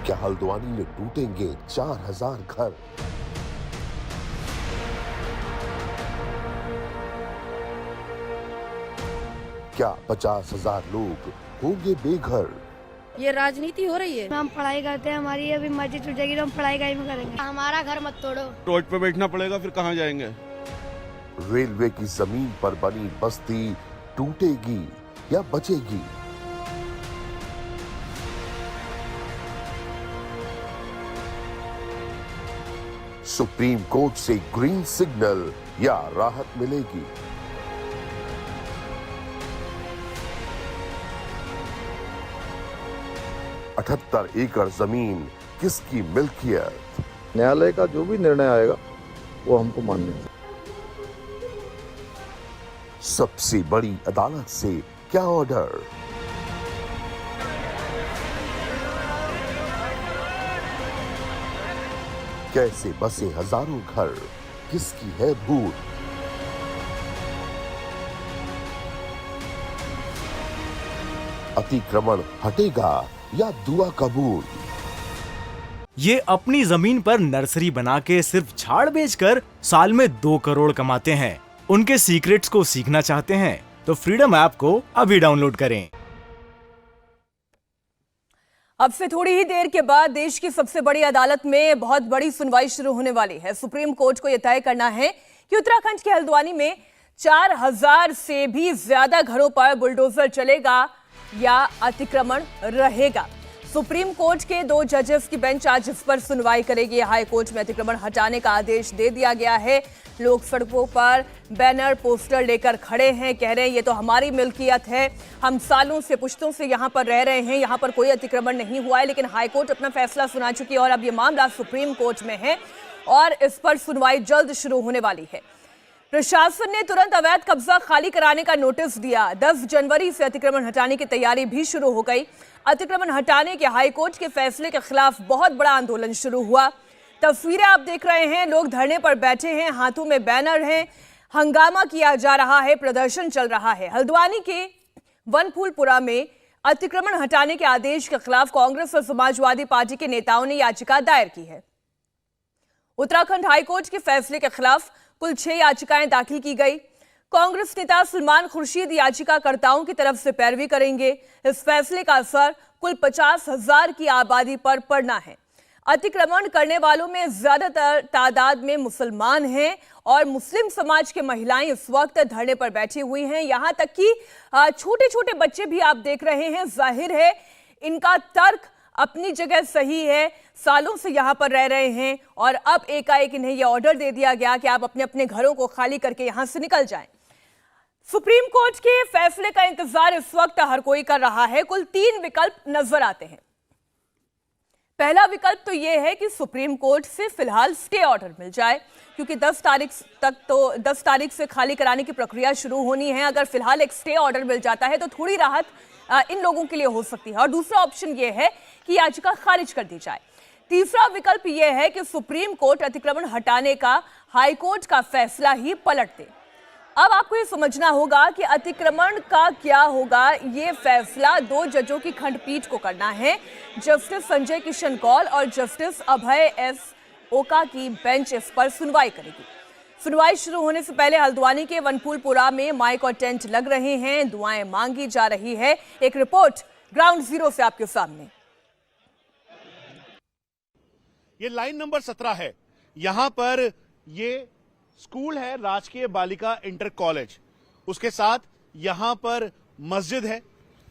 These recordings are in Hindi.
क्या हल्द्वानी में टूटेंगे 4000 घर? क्या 50,000 लोग होंगे बेघर? ये राजनीति हो रही है। हम पढ़ाई करते हैं, हमारी अभी मस्जिद टूट जाएगी तो हम पढ़ाई कहीं में करेंगे। हमारा घर मत तोड़ो। रोड पे बैठना पड़ेगा, फिर कहाँ जाएंगे? रेलवे की जमीन पर बनी बस्ती टूटेगी या बचेगी? सुप्रीम कोर्ट से ग्रीन सिग्नल या राहत मिलेगी? अठहत्तर एकड़ जमीन किसकी मिल्कियत? न्यायालय का जो भी निर्णय आएगा वो हमको मानना है। सबसे बड़ी अदालत से क्या ऑर्डर? कैसे बसे हजारों घर? किसकी है भूत? अतिक्रमण हटेगा या दुआ कबूल? ये अपनी जमीन पर नर्सरी बना के सिर्फ झाड़ बेचकर साल में 2 करोड़ कमाते हैं। उनके सीक्रेट्स को सीखना चाहते हैं तो फ्रीडम ऐप को अभी डाउनलोड करें। अब से थोड़ी ही देर के बाद देश की सबसे बड़ी अदालत में बहुत बड़ी सुनवाई शुरू होने वाली है। सुप्रीम कोर्ट को यह तय करना है कि उत्तराखंड के हल्द्वानी में 4000 से भी ज्यादा घरों पर बुलडोजर चलेगा या अतिक्रमण रहेगा। सुप्रीम कोर्ट के 2 जजेस की बेंच आज इस पर सुनवाई करेगी। हाई कोर्ट में अतिक्रमण हटाने का आदेश दे दिया गया है। लोग सड़कों पर बैनर पोस्टर लेकर खड़े हैं, कह रहे हैं ये तो हमारी मिल्कियत है, हम सालों से पुश्तों से यहाँ पर रह रहे हैं, यहाँ पर कोई अतिक्रमण नहीं हुआ है। लेकिन हाई कोर्ट अपना फैसला सुना चुकी है और अब ये मामला सुप्रीम कोर्ट में है और इस पर सुनवाई जल्द शुरू होने वाली है। प्रशासन ने तुरंत अवैध कब्जा खाली कराने का नोटिस दिया। 10 जनवरी से अतिक्रमण हटाने की तैयारी भी शुरू हो गई। अतिक्रमण हटाने के हाईकोर्ट के फैसले के खिलाफ बहुत बड़ा आंदोलन शुरू हुआ। तस्वीरें आप देख रहे हैं, लोग धरने पर बैठे हैं, हाथों में बैनर हैं, हंगामा किया जा रहा है, प्रदर्शन चल रहा है। हल्द्वानी के वनफूलपुरा में अतिक्रमण हटाने के आदेश के खिलाफ कांग्रेस और समाजवादी पार्टी के नेताओं ने याचिका दायर की है। उत्तराखंड हाईकोर्ट के फैसले के खिलाफ कुल 6 याचिकाएं दाखिल की गई। कांग्रेस नेता सलमान खुर्शीद याचिकाकर्ताओं की तरफ से पैरवी करेंगे। इस फैसले का असर कुल 50,000 की आबादी पर पड़ना है। अतिक्रमण करने वालों में ज्यादातर तादाद में मुसलमान हैं और मुस्लिम समाज के महिलाएं इस वक्त धरने पर बैठी हुई हैं। यहां तक कि छोटे छोटे बच्चे भी आप देख रहे हैं। जाहिर है इनका तर्क अपनी जगह सही है, सालों से यहां पर रह रहे हैं और अब एकाएक इन्हें यह ऑर्डर दे दिया गया कि आप अपने अपने घरों को खाली करके यहां से निकल जाएं। सुप्रीम कोर्ट के फैसले का इंतजार इस वक्त हर कोई कर रहा है। कुल 3 विकल्प नजर आते हैं। पहला विकल्प तो यह है कि सुप्रीम कोर्ट से फिलहाल स्टे ऑर्डर मिल जाए, क्योंकि 10 तारीख से खाली कराने की प्रक्रिया शुरू होनी है। अगर फिलहाल एक स्टे ऑर्डर मिल जाता है तो थोड़ी राहत इन लोगों के लिए हो सकती है। और दूसरा ऑप्शन यह है कि याचिका खारिज कर दी जाए। तीसरा विकल्प यह है कि सुप्रीम कोर्ट अतिक्रमण हटाने का हाई कोर्ट का फैसला ही पलट दे। अब आपको ये समझना होगा कि अतिक्रमण का क्या होगा। ये फैसला 2 जजों की खंडपीठ को करना है। जस्टिस संजय किशन कौल और जस्टिस अभय एस ओका की बेंच इस पर सुनवाई करेगी। सुनवाई शुरू होने से पहले हल्द्वानी के वनफूलपुरा में माइक और टेंट लग रहे हैं, दुआएं मांगी जा रही है। एक रिपोर्ट ग्राउंड जीरो से आपके सामने। ये लाइन नंबर 17 है। यहां पर ये स्कूल है, राजकीय बालिका इंटर कॉलेज। उसके साथ यहां पर मस्जिद है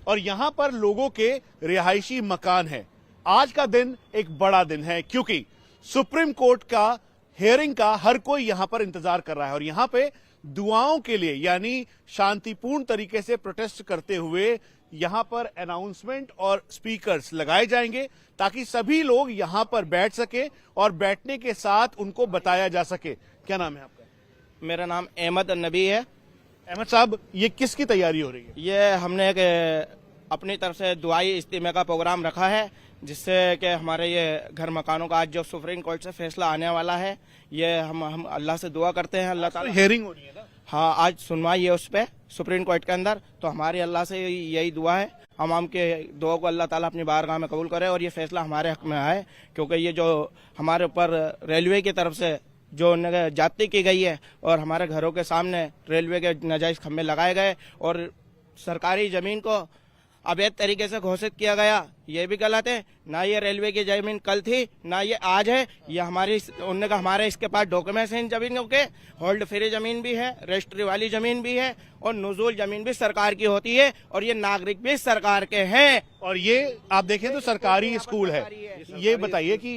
और यहां पर लोगों के रिहायशी मकान है। आज का दिन एक बड़ा दिन है क्योंकि सुप्रीम कोर्ट का हियरिंग का हर कोई यहां पर इंतजार कर रहा है और यहां पे दुआओं के लिए यानी शांतिपूर्ण तरीके से प्रोटेस्ट करते हुए यहां पर अनाउंसमेंट और स्पीकर्स लगाए जाएंगे ताकि सभी लोग यहां पर बैठ सके और बैठने के साथ उनको बताया जा सके। क्या नाम है आपका? मेरा नाम अहमद नबी है। अहमद साहब, ये किसकी तैयारी हो रही है? ये हमने अपनी तरफ से दुआई इज्तिमा का प्रोग्राम रखा है जिससे कि हमारे ये घर मकानों का आज जो सुप्रीम कोर्ट से फैसला आने वाला है, ये हम अल्लाह से दुआ करते हैं। अल्लाह ताला हियरिंग हो रही है ना? हाँ, आज सुनवाई है उस पर सुप्रीम कोर्ट के अंदर, तो हमारी अल्लाह से यही दुआ है आवाम के दुआ को अल्लाह ताला अपनी बारगाह में कबूल करे और ये फैसला हमारे हक में आए, क्योंकि ये जो हमारे ऊपर रेलवे की तरफ से जो जाती की गई है और हमारे घरों के सामने रेलवे के नाजायज खंभे लगाए गए और सरकारी जमीन को अवैध तरीके से घोषित किया गया, ये भी गलत है। ना ये रेलवे की जमीन कल थी, ना ये आज है। ये उन्होंने कहा हमारे इसके पास डॉक्यूमेंट्स हैं इन जमीनों के, होल्ड फ्री जमीन भी है, रजिस्ट्री वाली जमीन भी है और नुजूल जमीन भी सरकार की होती है और ये नागरिक भी सरकार के हैं। और ये आप देखें तो सरकारी स्कूल है। ये बताइए कि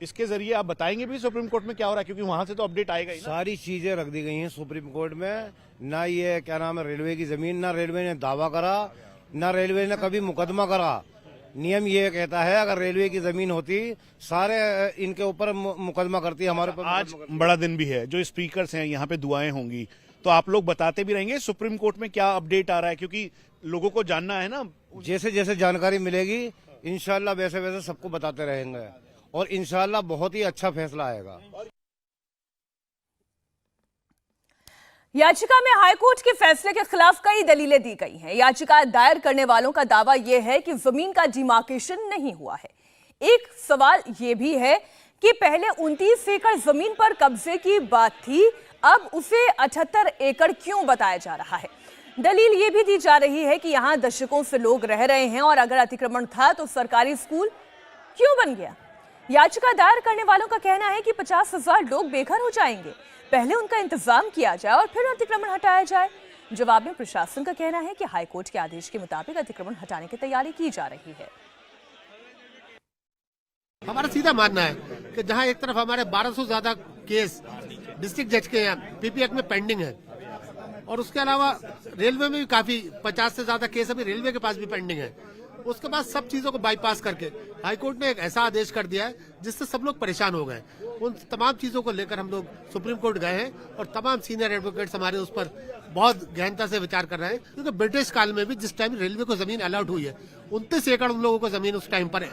इसके जरिए आप बताएंगे भी सुप्रीम कोर्ट में क्या हो रहा है, क्योंकि वहां से तो अपडेट आएगा ही ना। सारी चीजें रख दी गई हैं सुप्रीम कोर्ट में। ना ये क्या नाम है रेलवे की जमीन, ना रेलवे ने दावा करा, ना रेलवे ने कभी मुकदमा करा। नियम ये कहता है अगर रेलवे की जमीन होती सारे इनके ऊपर मुकदमा करती, हमारे ऊपर। आज बड़ा दिन भी है, जो स्पीकर्स हैं यहाँ पे दुआएं होंगी, तो आप लोग बताते भी रहेंगे सुप्रीम कोर्ट में क्या अपडेट आ रहा है, क्योंकि लोगों को जानना है ना। जैसे जैसे जानकारी मिलेगी इंशाल्लाह वैसे वैसे सबको बताते रहेंगे और इंशाल्लाह बहुत ही अच्छा फैसला आएगा। याचिका में हाईकोर्ट के फैसले के खिलाफ कई दलीलें दी गई हैं। याचिका दायर करने वालों का दावा यह है कि जमीन का डिमार्केशन नहीं हुआ है। एक सवाल यह भी है कि पहले 29 एकड़ जमीन पर कब्जे की बात थी, अब उसे 78 एकड़ क्यों बताया जा रहा है। दलील यह भी दी जा रही है कि यहां दशकों से लोग रह रहे हैं और अगर अतिक्रमण था तो सरकारी स्कूल क्यों बन गया। याचिका दायर करने वालों का कहना है कि 50,000 लोग बेघर हो जाएंगे, पहले उनका इंतजाम किया जाए और फिर अतिक्रमण हटाया जाए। जवाब में प्रशासन का कहना है कि हाईकोर्ट के आदेश के मुताबिक अतिक्रमण हटाने की तैयारी की जा रही है। हमारा सीधा मानना है कि जहां एक तरफ हमारे 1200 से ज्यादा केस डिस्ट्रिक्ट जज के यहाँ पीपी एक्ट में पेंडिंग है और उसके अलावा रेलवे में भी काफी 50 से ज्यादा केस अभी रेलवे के पास भी पेंडिंग है, उसके बाद सब चीजों को बाईपास करके हाईकोर्ट ने एक ऐसा आदेश कर दिया है जिससे सब लोग परेशान हो गए। उन तमाम चीजों को लेकर हम लोग सुप्रीम कोर्ट गए हैं और तमाम सीनियर एडवोकेट्स हमारे उस पर बहुत गहनता से विचार कर रहे हैं, क्योंकि ब्रिटिश काल में भी जिस टाइम रेलवे को जमीन अलॉट हुई है 29 एकड़ उन लोगों को जमीन उस टाइम पर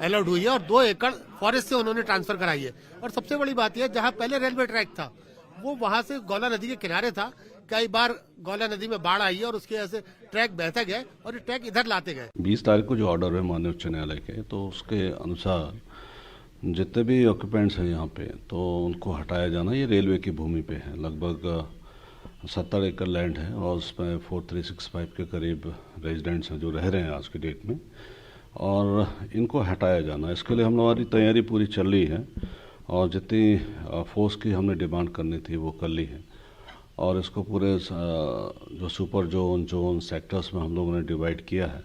अलॉट हुई है और 2 एकड़ फॉरेस्ट से उन्होंने ट्रांसफर कराई है। और सबसे बड़ी बात यह, जहाँ पहले रेलवे ट्रैक था वो वहां से गौला नदी के किनारे था। कई बार गौला नदी में बाढ़ आई है और उसकी वजह से ट्रैक बहते गए और ये ट्रैक इधर लाते गए। 20 तारीख को जो ऑर्डर है माननीय उच्च न्यायालय के, तो उसके अनुसार जितने भी ऑक्यूपेंट्स हैं यहाँ पे तो उनको हटाया जाना। ये रेलवे की भूमि पे है, लगभग 70 एकड़ लैंड है और उसमें 4365 के करीब रेजिडेंट्स हैं जो रह रहे हैं आज की डेट में, और इनको हटाया जाना। इसके लिए हम हमारी तैयारी पूरी चल रही है और जितनी फोर्स की हमने डिमांड करनी थी वो कर ली है और इसको पूरे जो सुपर जोन सेक्टर्स में हम लोगों ने डिवाइड किया है।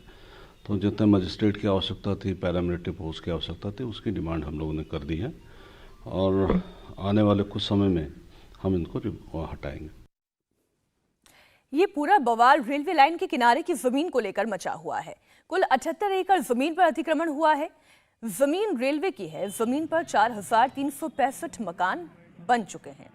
तो जितने मजिस्ट्रेट की आवश्यकता थी, पैरामिलिट्री फोर्स की आवश्यकता थी, उसकी डिमांड हम लोगों ने कर दी है और आने वाले कुछ समय में हम इनको हटाएंगे। ये पूरा बवाल रेलवे लाइन के किनारे की जमीन को लेकर मचा हुआ है। कुल 78 एकड़ जमीन पर अतिक्रमण हुआ है। जमीन रेलवे की है। जमीन पर 4365 मकान बन चुके हैं।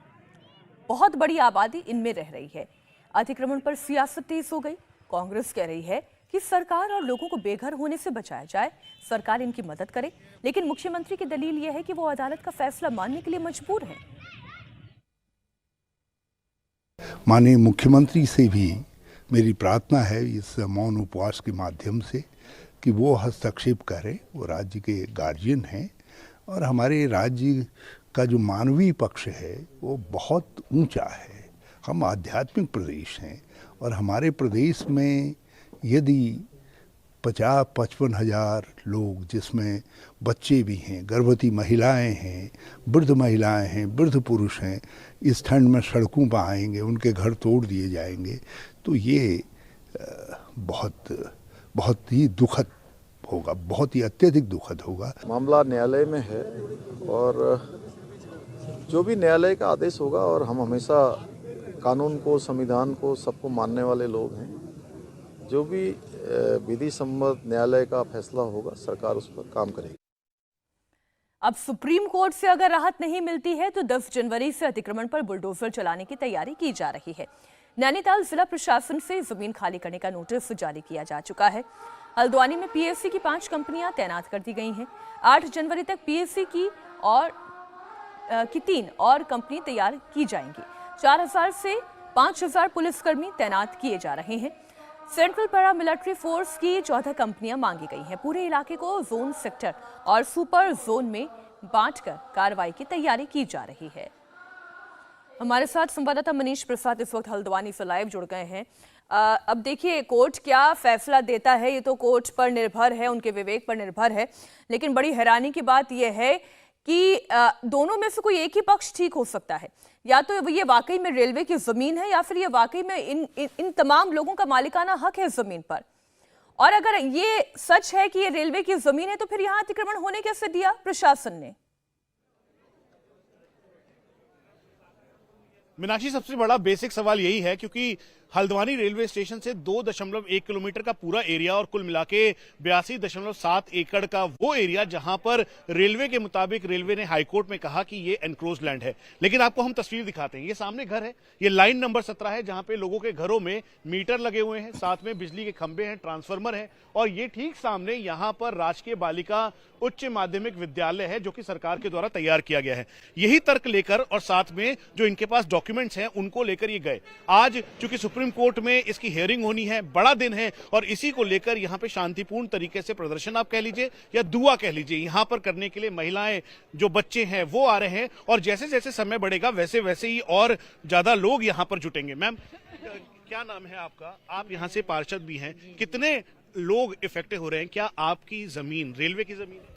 बहुत बड़ी आबादी इनमें रह रही है। अतिक्रमण पर सियासत तेज हो गई। कांग्रेस कह रही है कि सरकार और लोगों को बेघर होने से बचाया जाए, सरकार इनकी मदद करे, लेकिन मुख्यमंत्री की दलील यह है कि वो अदालत का फैसला मानने के लिए मजबूर हैं। माननीय मुख्यमंत्री से भी मेरी प्रार्थना है इस मौन उपवास के माध्यम से कि वो हस्तक्षेप करें। वो राज्य के गार्जियन हैं और हमारे राज्य का जो मानवीय पक्ष है वो बहुत ऊंचा है। हम आध्यात्मिक प्रदेश हैं और हमारे प्रदेश में यदि 50-55 हज़ार लोग, जिसमें बच्चे भी हैं, गर्भवती महिलाएं हैं, वृद्ध महिलाएं हैं, वृद्ध पुरुष हैं, इस ठंड में सड़कों पर आएंगे, उनके घर तोड़ दिए जाएंगे, तो ये बहुत ही दुखद होगा, बहुत ही अत्यधिक दुखद होगा। मामला न्यायालय में है और जो भी न्यायालय का आदेश होगा, और हम हमेशा कानून को, संविधान को, सबको मानने वाले लोग हैं, जो भी विधि सम्मत न्यायालय का फैसला होगा सरकार उस पर काम करेगी। अब सुप्रीम कोर्ट से अगर राहत नहीं मिलती है तो 10 जनवरी से अतिक्रमण पर बुलडोजर चलाने की तैयारी की जा रही है। नैनीताल जिला प्रशासन से जमीन खाली करने का नोटिस जारी किया जा चुका है। हल्द्वानी में पीएससी की 5 कंपनियां तैनात कर दी गई हैं। 8 जनवरी तक पीएससी की 3 और कंपनी तैयार की जाएंगी। 4000 से 5000 पुलिसकर्मी तैनात किए जा रहे हैं। सेंट्रल पैरा मिलिट्री फोर्स की 14 कंपनियां मांगी गई हैं। पूरे इलाके को जोन, सेक्टर और सुपर जोन में बांटकर कार्रवाई की तैयारी की जा रही है। हमारे साथ संवाददाता मनीष प्रसाद इस वक्त हल्द्वानी से लाइव जुड़ गए हैं। अब देखिए कोर्ट क्या फैसला देता है ये तो कोर्ट पर निर्भर है, उनके विवेक पर निर्भर है, लेकिन बड़ी हैरानी की बात यह है कि दोनों में से कोई एक ही पक्ष ठीक हो सकता है। या तो ये वाकई में रेलवे की जमीन है या फिर ये वाकई में इन तमाम लोगों का मालिकाना हक है जमीन पर। और अगर ये सच है कि ये रेलवे की जमीन है तो फिर यहाँ अतिक्रमण होने कैसे दिया प्रशासन ने? मीनाक्षी, सबसे बड़ा बेसिक सवाल यही है क्योंकि हल्द्वानी रेलवे स्टेशन से 2.1 किलोमीटर का पूरा एरिया और कुल मिला के 82.7 एकड़ का वो एरिया जहां पर रेलवे के मुताबिक रेलवे ने हाईकोर्ट में कहा कि ये एनक्रोज लैंड है। लेकिन आपको हम तस्वीर दिखाते हैं, ये सामने घर है, ये लाइन नंबर 17 है जहां पे लोगों के घरों में मीटर लगे हुए हैं, साथ में बिजली के खंभे हैं, ट्रांसफार्मर है और ये ठीक सामने यहां पर राजकीय बालिका उच्च माध्यमिक विद्यालय है जो कि सरकार के द्वारा तैयार किया गया है। यही तर्क लेकर और साथ में जो इनके पास डॉक्यूमेंट्स हैं उनको लेकर ये गए। आज चूंकि सुप्रीम कोर्ट में इसकी हियरिंग होनी है, बड़ा दिन है और इसी को लेकर यहां पे शांतिपूर्ण तरीके से प्रदर्शन आप कह लीजिए या दुआ कह लीजिए यहां पर करने के लिए महिलाएं, जो बच्चे हैं वो आ रहे हैं और जैसे जैसे समय बढ़ेगा वैसे वैसे ही और ज्यादा लोग यहां पर जुटेंगे। मैम, क्या नाम है आपका? आप यहां से पार्षद भी हैं, कितने लोग इफेक्टेड हो रहे हैं? क्या आपकी जमीन रेलवे की जमीन है?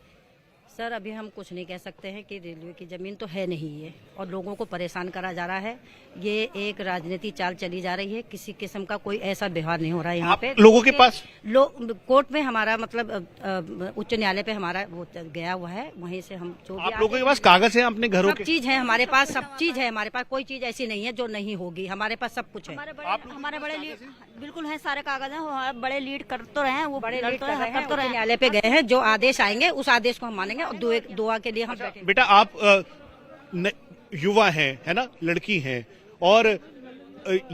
सर अभी हम कुछ नहीं कह सकते हैं कि रेलवे की जमीन तो है नहीं ये, और लोगों को परेशान करा जा रहा है। ये एक राजनीति चाल चली जा रही है, किसी किस्म का कोई ऐसा व्यवहार नहीं हो रहा है यहाँ पे। लोगों के पास कोर्ट में हमारा मतलब उच्च न्यायालय पे हमारा वो गया हुआ है, वहीं से हम जो आप लोगों के पास कागज है अपने घरों के? सब चीज है हमारे पास, सब चीज है हमारे पास, कोई चीज ऐसी नहीं है जो नहीं होगी, हमारे पास सब कुछ है। हमारे बड़े लीड बिल्कुल है, सारे कागज हैं, बड़े लीड कर तो रहे हैं, वो बड़े लीड कर रहे हैं, उच्च न्यायालय पे गए हैं, जो आदेश आएंगे उस आदेश को हम मानेंगे और दुआ के लिए हम बैठेंगे। बेटा आप युवा हैं, है ना, लड़की हैं और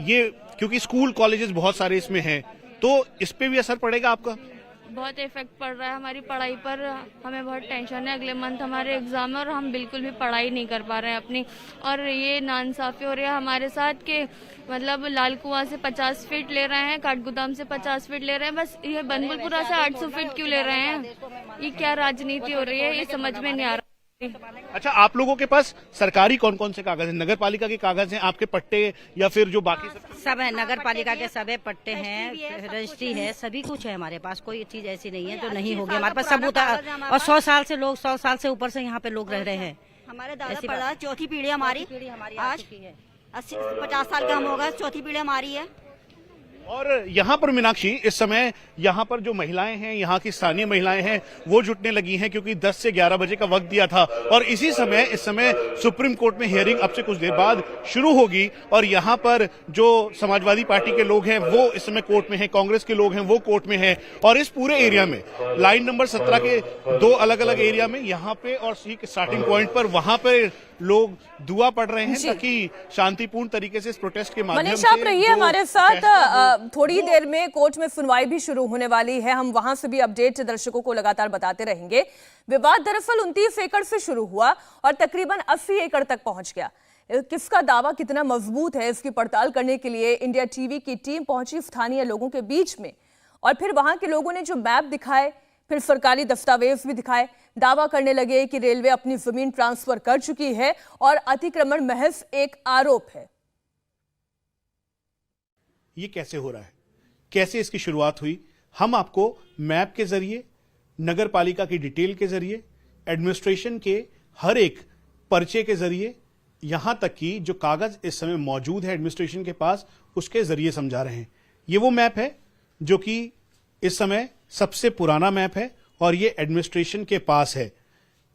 ये क्योंकि स्कूल कॉलेजेस बहुत सारे इसमें हैं तो इस पे भी असर पड़ेगा आपका? बहुत इफेक्ट पड़ रहा है हमारी पढ़ाई पर, हमें बहुत टेंशन है। अगले मंथ हमारे एग्जाम है और हम बिल्कुल भी पढ़ाई नहीं कर पा रहे हैं अपनी, और ये नाइंसाफी हो रही है हमारे साथ कि मतलब लाल कुआं से 50 फीट ले रहे हैं, काठगोदाम से 50 फीट ले रहे हैं, बस ये बनबुलपुरा से 800 फीट क्यों ले रहे हैं? ये क्या राजनीति हो रही है, ये समझ में नहीं आ रहा। अच्छा, आप लोगों के पास सरकारी कौन कौन से कागज हैं? नगर पालिका के कागज हैं, आपके पट्टे या फिर जो बाकी सब है? नगर पालिका के सब है, पट्टे हैं, रजिस्ट्री है, सभी कुछ है हमारे पास, कोई चीज ऐसी नहीं है जो नहीं होगी। हमारे पास सबूत है और 100 साल से लोग 100 साल से ऊपर से यहाँ पे लोग रह रहे हैं। हमारे दादा चौथी पीढ़ी हमारी आज 50 साल का हम होगा, चौथी पीढ़ी हमारी है। और यहाँ पर मीनाक्षी इस समय यहाँ पर जो महिलाएं हैं, यहाँ की स्थानीय महिलाएं हैं, वो जुटने लगी हैं क्योंकि 10 से 11 बजे का वक्त दिया था और इसी समय इस समय सुप्रीम कोर्ट में हियरिंग अब से कुछ देर बाद शुरू होगी और यहाँ पर जो समाजवादी पार्टी के लोग हैं वो इस समय कोर्ट में हैं, कांग्रेस के लोग हैं वो कोर्ट में हैं और इस पूरे एरिया में लाइन नंबर 17 के 2 अलग अलग एरिया में यहाँ पे और स्टार्टिंग पॉइंट पर वहां पे लोग दुआ पढ़ रहे हैं ताकि शांतिपूर्ण तरीके से इस प्रोटेस्ट के माध्यम से। मनीष, आप रहिए हमारे साथ, थोड़ी देर में कोर्ट में सुनवाई भी शुरू होने वाली है, हम वहां से भी अपडेट दर्शकों को लगातार बताते रहेंगे। विवाद दरअसल 29 एकड़ से शुरू हुआ और तकरीबन 80 एकड़ तक पहुंच गया। किसका दावा कितना मजबूत है इसकी पड़ताल करने के लिए इंडिया टीवी की टीम पहुंची स्थानीय लोगों के बीच में और फिर वहां के लोगों ने जो मैप दिखाए, फिर सरकारी दस्तावेज भी दिखाए, दावा करने लगे कि रेलवे अपनी जमीन ट्रांसफर कर चुकी है और अतिक्रमण महज एक आरोप है। ये कैसे हो रहा है, कैसे इसकी शुरुआत हुई, हम आपको मैप के जरिए, नगर पालिका की डिटेल के जरिए, एडमिनिस्ट्रेशन के हर एक पर्चे के जरिए, यहां तक कि जो कागज इस समय मौजूद है एडमिनिस्ट्रेशन के पास उसके जरिए समझा रहे हैं। ये वो मैप है जो कि इस समय सबसे पुराना मैप है और ये एडमिनिस्ट्रेशन के पास है।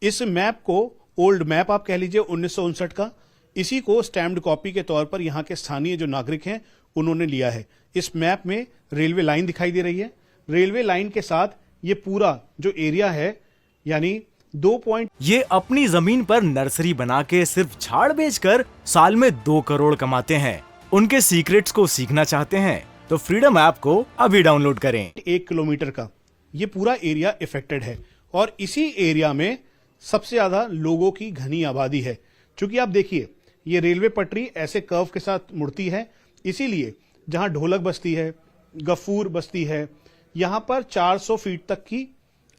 इस मैप को ओल्ड मैप आप कह लीजिए 1959 का, इसी को स्टैम्प्ड कॉपी के तौर पर यहाँ के स्थानीय जो नागरिक हैं उन्होंने लिया है। इस मैप में रेलवे लाइन दिखाई दे रही है, रेलवे लाइन के साथ ये पूरा जो एरिया है यानी 2 ये अपनी जमीन पर नर्सरी बना के सिर्फ झाड़ बेचकर साल में 2 करोड़ कमाते हैं। उनके सीक्रेट्स को सीखना चाहते हैं तो फ्रीडम ऐप को अभी डाउनलोड करें। 1 किलोमीटर का ये पूरा एरिया इफेक्टेड है और इसी एरिया में सबसे ज्यादा लोगों की घनी आबादी है। क्योंकि आप देखिए ये रेलवे पटरी ऐसे कर्व के साथ मुड़ती है, इसीलिए जहां ढोलक बस्ती है, गफूर बस्ती है, यहां पर 400 फीट तक की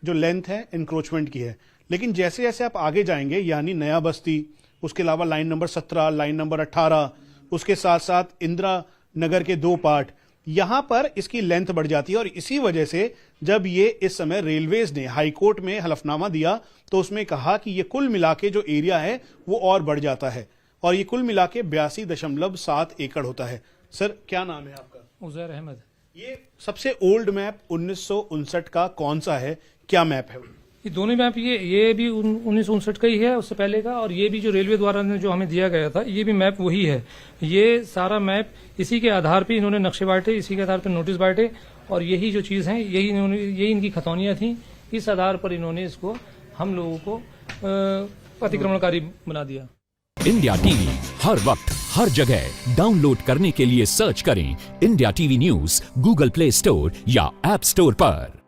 जो लेंथ है इंक्रोचमेंट की है। लेकिन जैसे जैसे आप आगे जाएंगे, यानी नया बस्ती, उसके अलावा लाइन नंबर 17, लाइन नंबर 18, उसके साथ साथ इंदिरा नगर के 2 पार्ट, यहां पर इसकी लेंथ बढ़ जाती है। और इसी वजह से जब ये इस समय रेलवेज ने हाईकोर्ट में हलफनामा दिया तो उसमें कहा कि ये कुल मिला के जो एरिया है वो और बढ़ जाता है, और ये कुल मिला के 82.7 एकड़ होता है। सर, क्या नाम है आपका? उजैर अहमद। ये सबसे ओल्ड मैप 1959 का कौन सा है, क्या मैप है? ये दोनों मैप, ये भी 1959 का ही है, उससे पहले का, और ये भी जो रेलवे द्वारा जो हमें दिया गया था, ये भी मैप वही है। ये सारा मैप इसी के आधार पे इन्होंने नक्शे बांटे, इसी के आधार पे नोटिस बांटे, और यही जो चीज है यही इनकी खतौनियां थी। इस आधार पर इन्होंने इसको हम लोगों को अतिक्रमणकारी बना दिया। इंडिया टीवी हर वक्त हर जगह डाउनलोड करने के लिए सर्च करें India TV news Google play store या ऐप स्टोर पर।